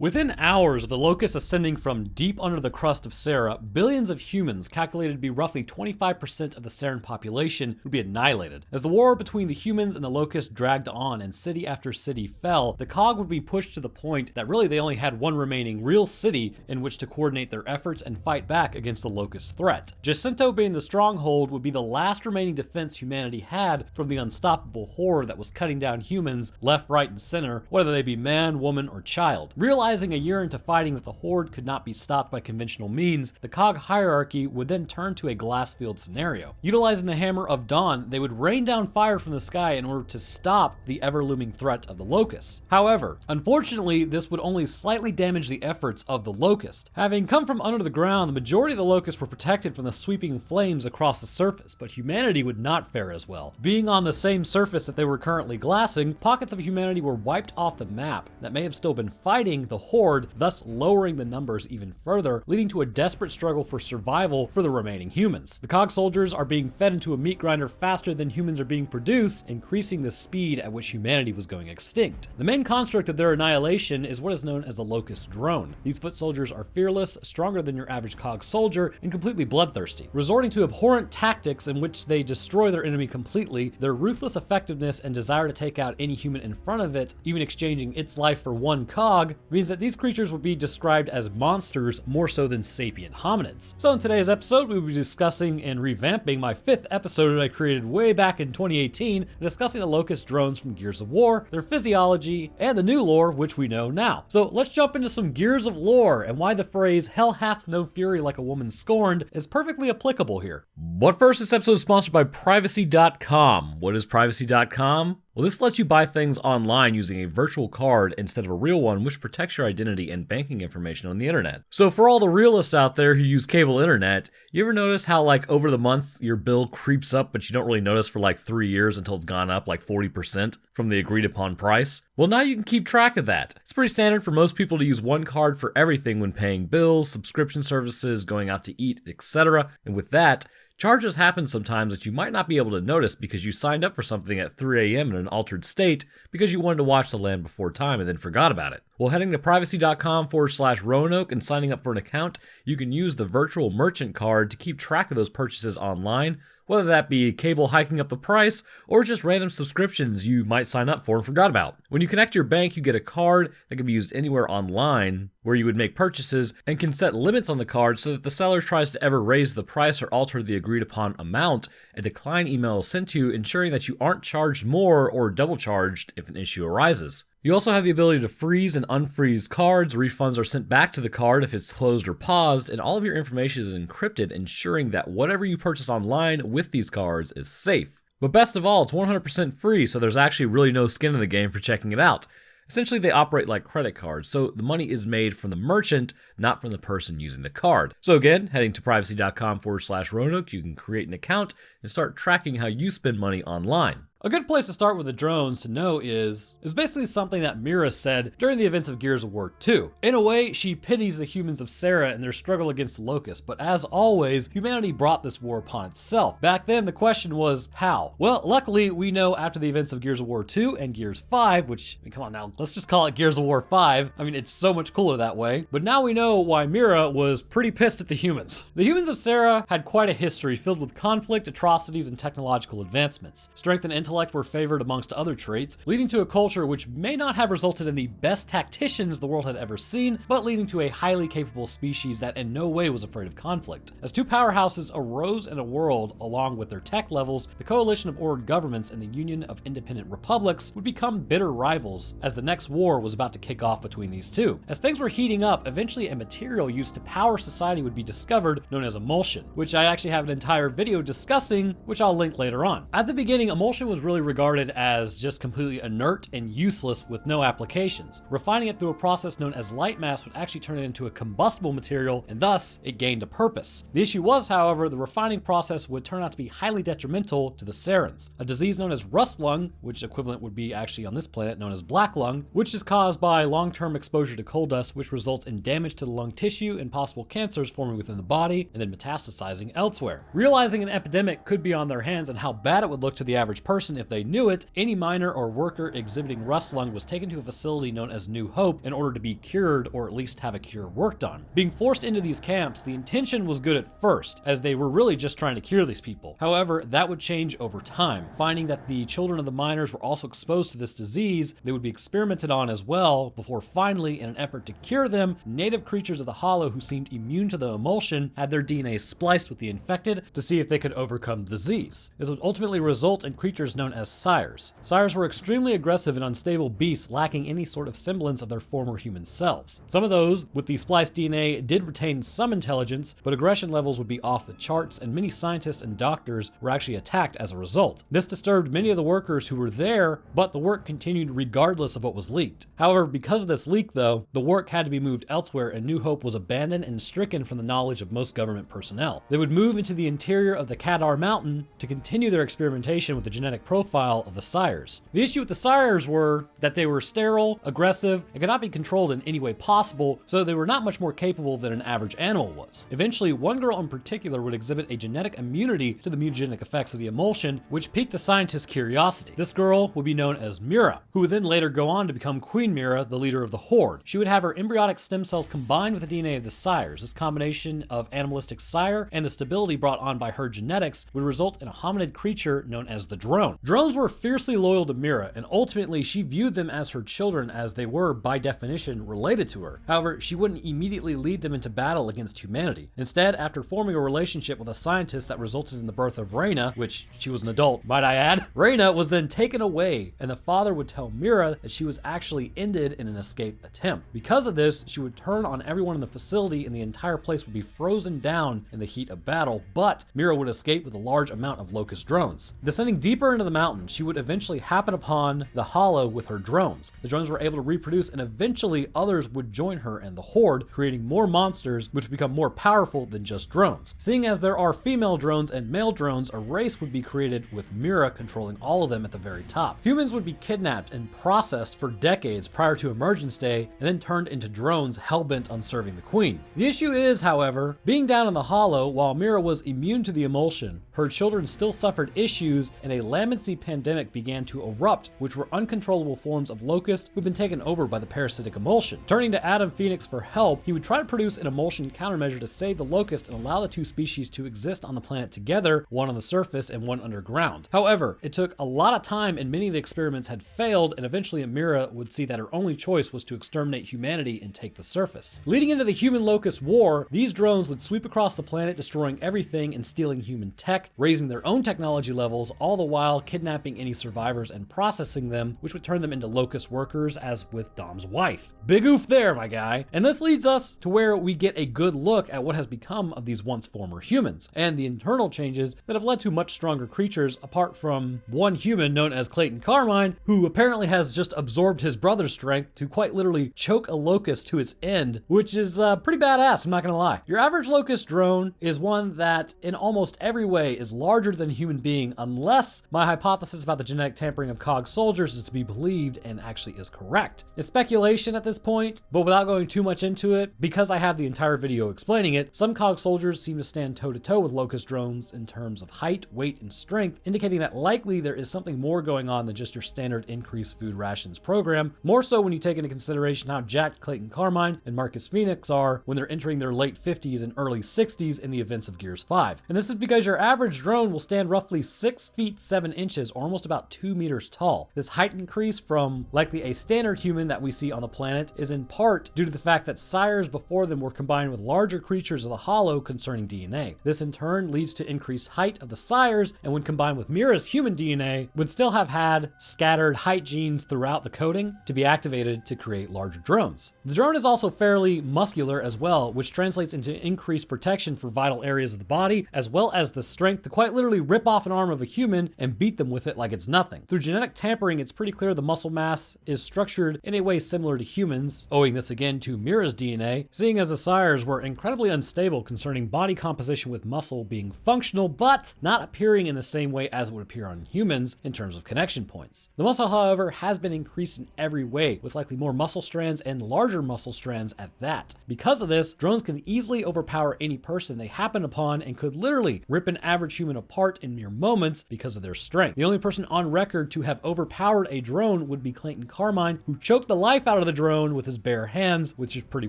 Within hours of the locusts ascending from deep under the crust of Seran, billions of humans, calculated to be roughly 25% of the Seran population, would be annihilated. As the war between the humans and the locusts dragged on and city after city fell, the cog would be pushed to the point that really they only had one remaining real city in which to coordinate their efforts and fight back against the locust threat. Jacinto, being the stronghold, would be the last remaining defense humanity had from the unstoppable horde that was cutting down humans left, right, and center, whether they be man, woman, or child. Realizing a year into fighting that the horde could not be stopped by conventional means, the cog hierarchy would then turn to a glass field scenario. Utilizing the hammer of dawn, they would rain down fire from the sky in order to stop the ever-looming threat of the locust. However, unfortunately, this would only slightly damage the efforts of the locust. Having come from under the ground, the majority of the locusts were protected from the sweeping flames across the surface, but humanity would not fare as well. Being on the same surface that they were currently glassing, pockets of humanity were wiped off the map that may have still been fighting the horde, thus lowering the numbers even further, leading to a desperate struggle for survival for the remaining humans. The cog soldiers are being fed into a meat grinder faster than humans are being produced, increasing the speed at which humanity was going extinct. The main construct of their annihilation is what is known as the locust drone. These foot soldiers are fearless, stronger than your average cog soldier, and completely bloodthirsty. Resorting to abhorrent tactics in which they destroy their enemy completely, their ruthless effectiveness and desire to take out any human in front of it, even exchanging its life for one cog, means that these creatures would be described as monsters more so than sapient hominids. So in today's episode, we will be discussing and revamping my 5th episode that I created way back in 2018, discussing the locust drones from Gears of War, their physiology, and the new lore which we know now. So let's jump into some Gears of Lore and why the phrase "hell hath no fury like a woman scorned" is perfectly applicable here. But first, this episode is sponsored by privacy.com. What is privacy.com? Well, this lets you buy things online using a virtual card instead of a real one, which protects your identity and banking information on the internet. So for all the realists out there who use cable internet, you ever notice how over the months your bill creeps up but you don't really notice for 3 years until it's gone up 40% from the agreed upon price? Well, now you can keep track of that. It's pretty standard for most people to use one card for everything when paying bills, subscription services, going out to eat, etc. And with that, charges happen sometimes that you might not be able to notice because you signed up for something at 3 a.m. in an altered state because you wanted to watch The Land Before Time and then forgot about it. Well, heading to privacy.com/Roanoke and signing up for an account, you can use the virtual merchant card to keep track of those purchases online, whether that be cable hiking up the price or just random subscriptions you might sign up for and forgot about. When you connect to your bank, you get a card that can be used anywhere online where you would make purchases and can set limits on the card so that if the seller tries to ever raise the price or alter the agreed upon amount, a decline email is sent to you, ensuring that you aren't charged more or double charged if an issue arises. You also have the ability to freeze and unfreeze cards. Refunds are sent back to the card if it's closed or paused, and all of your information is encrypted, ensuring that whatever you purchase online with these cards is safe. But best of all, it's 100% free, so there's actually really no skin in the game for checking it out. Essentially, they operate like credit cards, so the money is made from the merchant, not from the person using the card. So again, heading to privacy.com/Roanoke, you can create an account and start tracking how you spend money online. A good place to start with the drones to know is basically something that Mira said during the events of Gears of War 2. In a way, she pities the humans of Seran and their struggle against the locusts, but as always, humanity brought this war upon itself. Back then, the question was, how? Well, luckily, we know after the events of Gears of War 2 and Gears 5, which, come on now, let's just call it Gears of War 5. It's so much cooler that way. But now we know why Mira was pretty pissed at the humans. The humans of Seran had quite a history filled with conflict, atrocities, and technological advancements. Strength and intellect were favored amongst other traits, leading to a culture which may not have resulted in the best tacticians the world had ever seen, but leading to a highly capable species that in no way was afraid of conflict. As two powerhouses arose in a world along with their tech levels, the coalition of ordered governments and the union of independent republics would become bitter rivals as the next war was about to kick off between these two. As things were heating up, eventually a material used to power society would be discovered known as emulsion, which I actually have an entire video discussing, which I'll link later on. At the beginning, emulsion was really regarded as just completely inert and useless with no applications. Refining it through a process known as light mass would actually turn it into a combustible material, and thus it gained a purpose. The issue was, however, the refining process would turn out to be highly detrimental to the Serans. A disease known as rust lung, which equivalent would be actually on this planet known as black lung, which is caused by long-term exposure to coal dust, which results in damage to the lung tissue and possible cancers forming within the body and then metastasizing elsewhere. Realizing an epidemic could be on their hands and how bad it would look to the average person, person if they knew it, any miner or worker exhibiting rust lung was taken to a facility known as New Hope in order to be cured or at least have a cure worked on. Being forced into these camps, the intention was good at first, as they were really just trying to cure these people. However, that would change over time. Finding that the children of the miners were also exposed to this disease, they would be experimented on as well, before finally, in an effort to cure them, native creatures of the Hollow who seemed immune to the emulsion had their DNA spliced with the infected to see if they could overcome the disease. This would ultimately result in creatures known as sires. Sires were extremely aggressive and unstable beasts lacking any sort of semblance of their former human selves. Some of those with the spliced DNA did retain some intelligence, but aggression levels would be off the charts, and many scientists and doctors were actually attacked as a result. This disturbed many of the workers who were there, but the work continued regardless of what was leaked. However, because of this leak though, the work had to be moved elsewhere, and New Hope was abandoned and stricken from the knowledge of most government personnel. They would move into the interior of the Kadar Mountain to continue their experimentation with the genetic profile of the sires. The issue with the sires were that they were sterile, aggressive, and could not be controlled in any way possible, so they were not much more capable than an average animal was. Eventually, one girl in particular would exhibit a genetic immunity to the mutagenic effects of the emulsion, which piqued the scientists' curiosity. This girl would be known as Mira, who would then later go on to become Queen Mira, the leader of the Horde. She would have her embryonic stem cells combined with the DNA of the sires. This combination of animalistic sire and the stability brought on by her genetics would result in a hominid creature known as the drone. Drones were fiercely loyal to Mira, and ultimately she viewed them as her children, as they were, by definition, related to her. However, she wouldn't immediately lead them into battle against humanity. Instead, after forming a relationship with a scientist that resulted in the birth of Reyna, which she was an adult, might I add, Reyna was then taken away, and the father would tell Mira that she was actually ended in an escape attempt. Because of this, she would turn on everyone in the facility, and the entire place would be frozen down in the heat of battle, but Mira would escape with a large amount of locust drones. Descending deeper into the mountain, she would eventually happen upon the Hollow with her drones. The drones were able to reproduce, and eventually others would join her and the Horde, creating more monsters which would become more powerful than just drones. Seeing as there are female drones and male drones, a race would be created with Mira controlling all of them at the very top. Humans would be kidnapped and processed for decades prior to Emergence Day, and then turned into drones hellbent on serving the Queen. The issue is, however, being down in the Hollow, while Mira was immune to the emulsion, her children still suffered issues, and a lamancy pandemic began to erupt, which were uncontrollable forms of locust who'd been taken over by the parasitic emulsion. Turning to Adam Phoenix for help, he would try to produce an emulsion countermeasure to save the locust and allow the two species to exist on the planet together, one on the surface and one underground. However, it took a lot of time, and many of the experiments had failed, and eventually Mira would see that her only choice was to exterminate humanity and take the surface. Leading into the human-locust war, these drones would sweep across the planet, destroying everything and stealing human tech, raising their own technology levels, all the while kidnapping any survivors and processing them, which would turn them into locust workers, as with Dom's wife. Big oof there, my guy. And this leads us to where we get a good look at what has become of these once former humans, and the internal changes that have led to much stronger creatures, apart from one human known as Clayton Carmine, who apparently has just absorbed his brother's strength to quite literally choke a locust to its end, which is pretty badass, I'm not gonna lie. Your average locust drone is one that in almost every way is larger than a human being, unless my hypothesis about the genetic tampering of COG soldiers is to be believed and actually is correct. It's speculation at this point, but without going too much into it, because I have the entire video explaining it, some COG soldiers seem to stand toe-to-toe with locust drones in terms of height, weight, and strength, indicating that likely there is something more going on than just your standard increased food rations program, more so when you take into consideration how jacked Clayton Carmine and Marcus Phoenix are when they're entering their late 50s and early 60s in the events of Gears 5. And this is because your average drone will stand roughly 6 feet 7 inches, or almost about 2 meters tall. This height increase from likely a standard human that we see on the planet is in part due to the fact that sires before them were combined with larger creatures of the Hollow concerning DNA. This in turn leads to increased height of the sires, and when combined with Mira's human DNA, would still have had scattered height genes throughout the coding to be activated to create larger drones. The drone is also fairly muscular as well, which translates into increased protection for vital areas of the body, as well as the strength to quite literally rip off an arm of a human and beat them with it like it's nothing. Through genetic tampering, it's pretty clear the muscle mass is structured in a way similar to humans, owing this again to Mira's DNA, seeing as the sires were incredibly unstable concerning body composition, with muscle being functional but not appearing in the same way as it would appear on humans in terms of connection points. The muscle, however, has been increased in every way, with likely more muscle strands and larger muscle strands at that. Because of this, drones can easily overpower any person they happen upon and could literally rip an average human apart in mere moments because of their strength. strength. The only person on record to have overpowered a drone would be Clayton Carmine, who choked the life out of the drone with his bare hands, which is pretty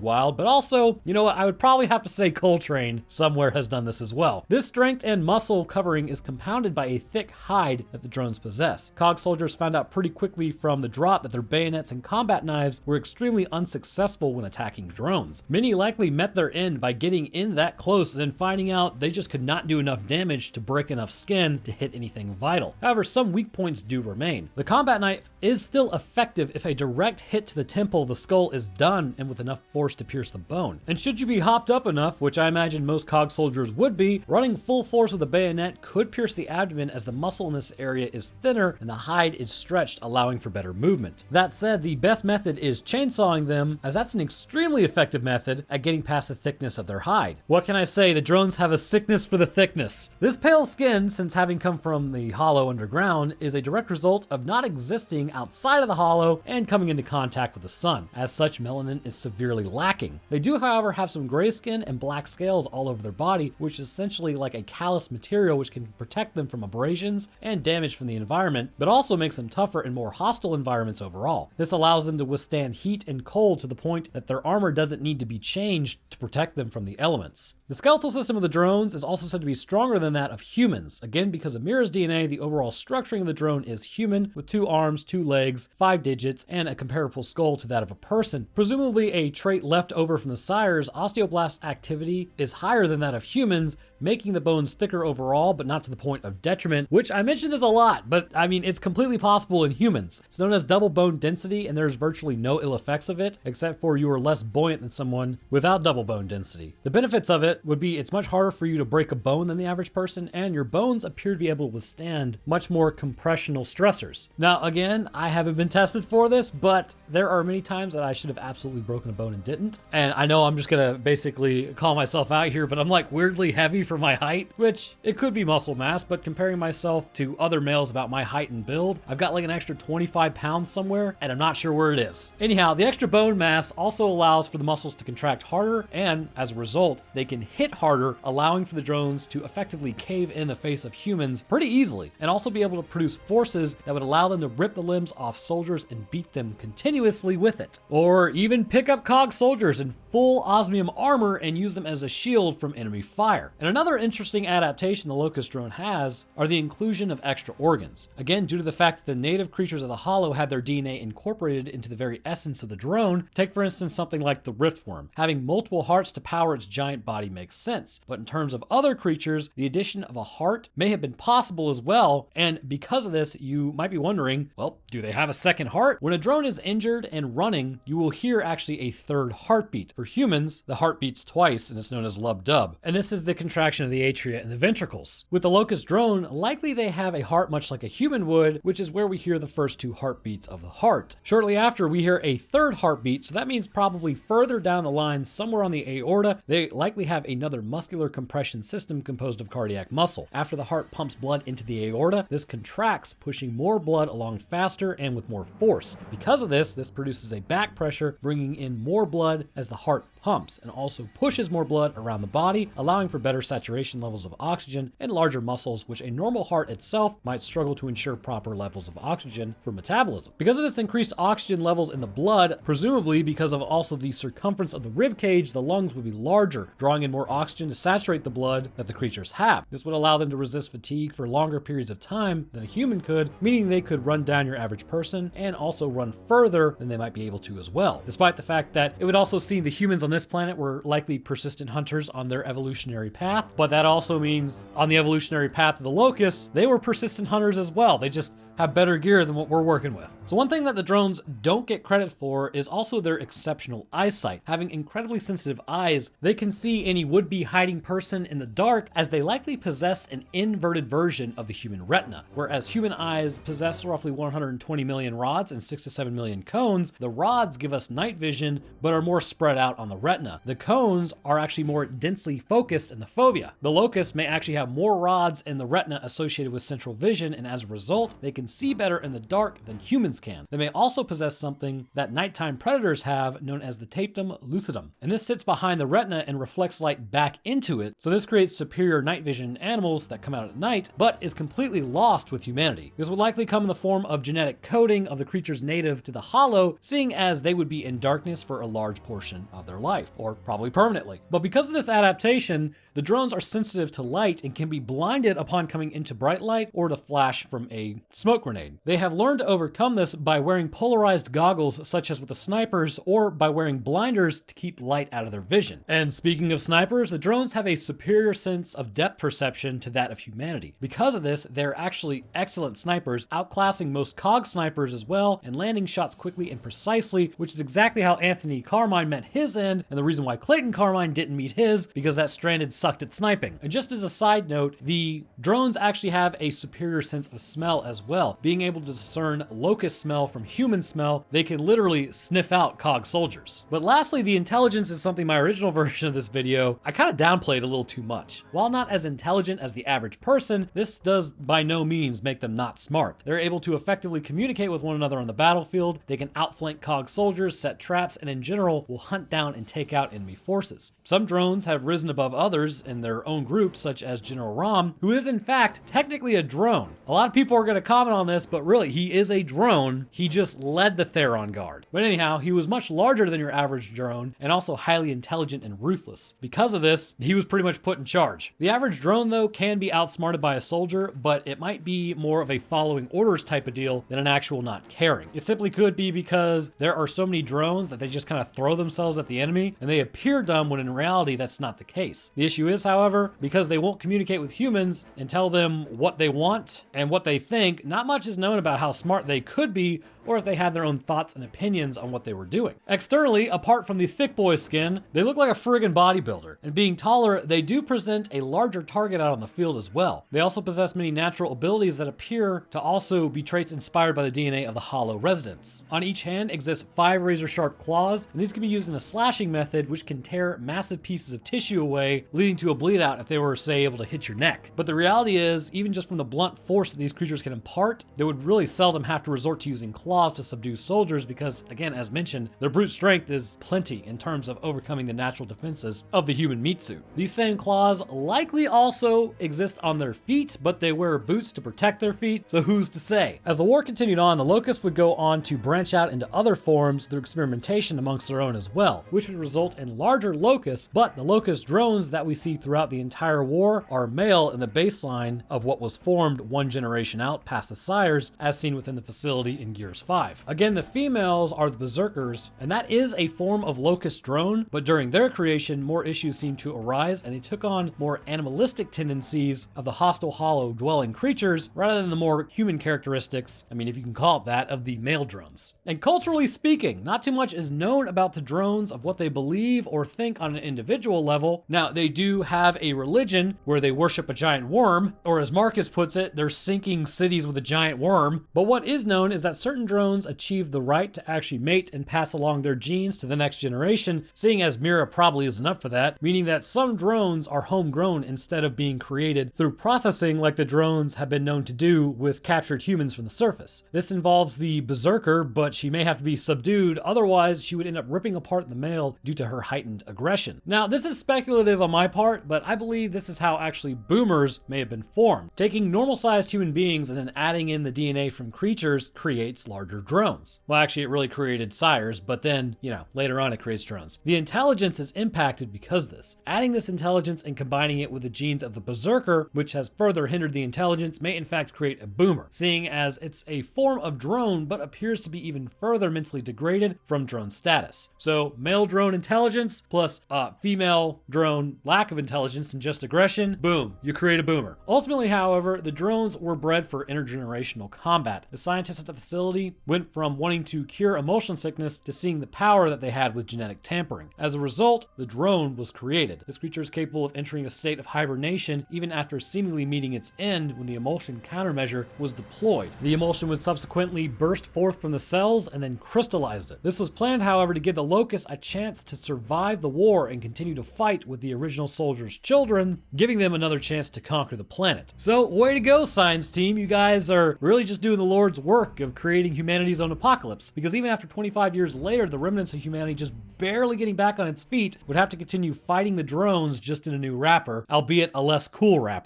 wild. But also, you know what, I would probably have to say Coltrane somewhere has done this as well. This strength and muscle covering is compounded by a thick hide that the drones possess. COG soldiers found out pretty quickly from the drop that their bayonets and combat knives were extremely unsuccessful when attacking drones. Many likely met their end by getting in that close and then finding out they just could not do enough damage to break enough skin to hit anything vital. However, some weak points do remain. The combat knife is still effective if a direct hit to the temple of the skull is done and with enough force to pierce the bone. And should you be hopped up enough, which I imagine most COG soldiers would be, running full force with a bayonet could pierce the abdomen as the muscle in this area is thinner and the hide is stretched, allowing for better movement. That said, the best method is chainsawing them, as that's an extremely effective method at getting past the thickness of their hide. What can I say? The drones have a sickness for the thickness. This pale skin, since having come from the hollow underground, is a direct result of not existing outside of the hollow and coming into contact with the sun. As such, melanin is severely lacking. They do, however, have some gray skin and black scales all over their body, which is essentially like a callus material which can protect them from abrasions and damage from the environment, but also makes them tougher in more hostile environments overall. This allows them to withstand heat and cold to the point that their armor doesn't need to be changed to protect them from the elements. The skeletal system of the drones is also said to be stronger than that of humans. Again, because of Mira's DNA, the overall structuring of the drone is human, with 2 arms, 2 legs, 5 digits, and a comparable skull to that of a person. Presumably a trait left over from the sires, osteoblast activity is higher than that of humans, making the bones thicker overall, but not to the point of detriment, which I mentioned this a lot, but I mean, it's completely possible in humans. It's known as double bone density, and there's virtually no ill effects of it, except for you are less buoyant than someone without double bone density. The benefits of it would be it's much harder for you to break a bone than the average person, and your bones appear to be able to withstand much more compressional stressors. Now, again, I haven't been tested for this, but there are many times that I should have absolutely broken a bone and didn't. And I know I'm just gonna basically call myself out here, but I'm like weirdly heavy for my height, which it could be muscle mass, but comparing myself to other males about my height and build, I've got like an extra 25 pounds somewhere, and I'm not sure where it is. Anyhow, the extra bone mass also allows for the muscles to contract harder, and as a result, they can hit harder, allowing for the drones to effectively cave in the face of humans pretty easily, and also be able to produce forces that would allow them to rip the limbs off soldiers and beat them continuously with it. Or even pick up COG soldiers in full osmium armor and use them as a shield from enemy fire. And another interesting adaptation the Locust drone has are the inclusion of extra organs. Again, due to the fact that the native creatures of the Hollow had their DNA incorporated into the very essence of the drone, take for instance something like the riftworm. Having multiple hearts to power its giant body makes sense, but in terms of other creatures, the addition of a heart may have been possible as well, and because of this, you might be wondering, well, do they have a second heart? When a drone is injured and running, you will hear actually a third heartbeat. For humans, the heart beats twice, and it's known as lub-dub, and this is the contraction of the atria and the ventricles. With the Locust drone, likely they have a heart much like a human would, which is where we hear the first 2 heartbeats of the heart. Shortly after, we hear a third heartbeat, so that means probably further down the line, somewhere on the aorta, they likely have another muscular compression system composed of cardiac muscle. After the heart pumps blood into the aorta, this contracts, pushing more blood along faster and with more force. Because of this, this produces a back pressure, bringing in more blood as the heart pumps, and also pushes more blood around the body, allowing for better saturation levels of oxygen and larger muscles, which a normal heart itself might struggle to ensure proper levels of oxygen for metabolism. Because of this increased oxygen levels in the blood, presumably because of also the circumference of the rib cage, the lungs would be larger, drawing in more oxygen to saturate the blood that the creatures have. This would allow them to resist fatigue for longer periods of time than a human could, meaning they could run down your average person and also run further than they might be able to as well. Despite the fact that it would also seem the humans on this planet were likely persistent hunters on their evolutionary path, but that also means on the evolutionary path of the locusts, they were persistent hunters as well. They just have better gear than what we're working with. So one thing that the drones don't get credit for is also their exceptional eyesight. Having incredibly sensitive eyes, they can see any would-be hiding person in the dark, as they likely possess an inverted version of the human retina. Whereas human eyes possess roughly 120 million rods and 6 to 7 million cones, the rods give us night vision but are more spread out on the retina. The cones are actually more densely focused in the fovea. The locusts may actually have more rods in the retina associated with central vision, and as a result, they can can see better in the dark than humans can. They may also possess something that nighttime predators have, known as the tapetum lucidum. And this sits behind the retina and reflects light back into it, so this creates superior night vision in animals that come out at night, but is completely lost with humanity. This would likely come in the form of genetic coding of the creatures native to the Hollow, seeing as they would be in darkness for a large portion of their life, or probably permanently. But because of this adaptation, the drones are sensitive to light and can be blinded upon coming into bright light or to flash from a smoke grenade. They have learned to overcome this by wearing polarized goggles such as with the snipers, or by wearing blinders to keep light out of their vision. And speaking of snipers, the drones have a superior sense of depth perception to that of humanity. Because of this, they're actually excellent snipers, outclassing most COG snipers as well, and landing shots quickly and precisely, which is exactly how Anthony Carmine met his end, and the reason why Clayton Carmine didn't meet his, because that stranded sucked at sniping. And just as a side note, the drones actually have a superior sense of smell as well. Being able to discern locust smell from human smell, they can literally sniff out COG soldiers. But lastly, the intelligence is something my original version of this video I kind of downplayed a little too much. While not as intelligent as the average person, this does by no means make them not smart. They're able to effectively communicate with one another on the battlefield, they can outflank COG soldiers, set traps, and in general will hunt down and take out enemy forces. Some drones have risen above others in their own groups, such as General Rom, who is in fact technically a drone. A lot of people are going to comment on this, but really he is a drone. He just led the Theron Guard. But anyhow, he was much larger than your average drone and also highly intelligent and ruthless. Because of this, he was pretty much put in charge. The average drone though can be outsmarted by a soldier, but it might be more of a following orders type of deal than an actual not caring. It simply could be because there are so many drones that they just kind of throw themselves at the enemy and they appear dumb when in reality that's not the case. The issue is, however, because they won't communicate with humans and tell them what they want and what they think, not much is known about how smart they could be or if they had their own thoughts and opinions on what they were doing. Externally, apart from the thick boy skin, they look like a friggin' bodybuilder, and being taller, they do present a larger target out on the field as well. They also possess many natural abilities that appear to also be traits inspired by the DNA of the Hollow residents. On each hand exists 5 razor-sharp claws, and these can be used in a slashing method which can tear massive pieces of tissue away, leading to a bleed out if they were, say, able to hit your neck. But the reality is, even just from the blunt force that these creatures can impart, they would really seldom have to resort to using claws to subdue soldiers because, again, as mentioned, their brute strength is plenty in terms of overcoming the natural defenses of the human meat suit. These same claws likely also exist on their feet, but they wear boots to protect their feet, so who's to say? As the war continued on, the Locust would go on to branch out into other forms through experimentation amongst their own as well, which would result in larger locusts, but the Locust drones that we see throughout the entire war are male in the baseline of what was formed one generation out past the sires, as seen within the facility in Gears 5. Again, the females are the Berserkers, and that is a form of Locust drone, but during their creation, more issues seemed to arise, and they took on more animalistic tendencies of the hostile Hollow dwelling creatures, rather than the more human characteristics, I mean, if you can call it that, of the male drones. And culturally speaking, not too much is known about the drones of what they believe or think on an individual level. Now, they do have a religion where they worship a giant worm, or as Marcus puts it, they're sinking cities with a giant worm. But what is known is that certain drones achieve the right to actually mate and pass along their genes to the next generation, seeing as Mira probably isn't up for that, meaning that some drones are homegrown instead of being created through processing like the drones have been known to do with captured humans from the surface. This involves the Berserker, but she may have to be subdued, otherwise she would end up ripping apart the male due to her heightened aggression. Now, this is speculative on my part, but I believe this is how actually boomers may have been formed. Taking normal-sized human beings and then adding in the DNA from creatures creates larger drones. Well, actually, it really created sires, but then, later on it creates drones. The intelligence is impacted because of this. Adding this intelligence and combining it with the genes of the Berserker, which has further hindered the intelligence, may in fact create a boomer, seeing as it's a form of drone, but appears to be even further mentally degraded from drone status. So, male drone intelligence plus female drone lack of intelligence and just aggression, boom, you create a boomer. Ultimately, however, the drones were bred for intergenerational combat. The scientists at the facility went from wanting to cure emotion sickness to seeing the power that they had with genetic tampering. As a result, the drone was created. This creature is capable of entering a state of hibernation even after seemingly meeting its end when the emulsion countermeasure was deployed. The emulsion would subsequently burst forth from the cells and then crystallized it. This was planned, however, to give the Locust a chance to survive the war and continue to fight with the original soldiers' children, giving them another chance to conquer the planet. So, way to go, science team. You guys are really just doing the Lord's work of creating humanity's own apocalypse, because even after 25 years later, the remnants of humanity just barely getting back on its feet would have to continue fighting the drones just in a new wrapper, albeit a less cool wrapper.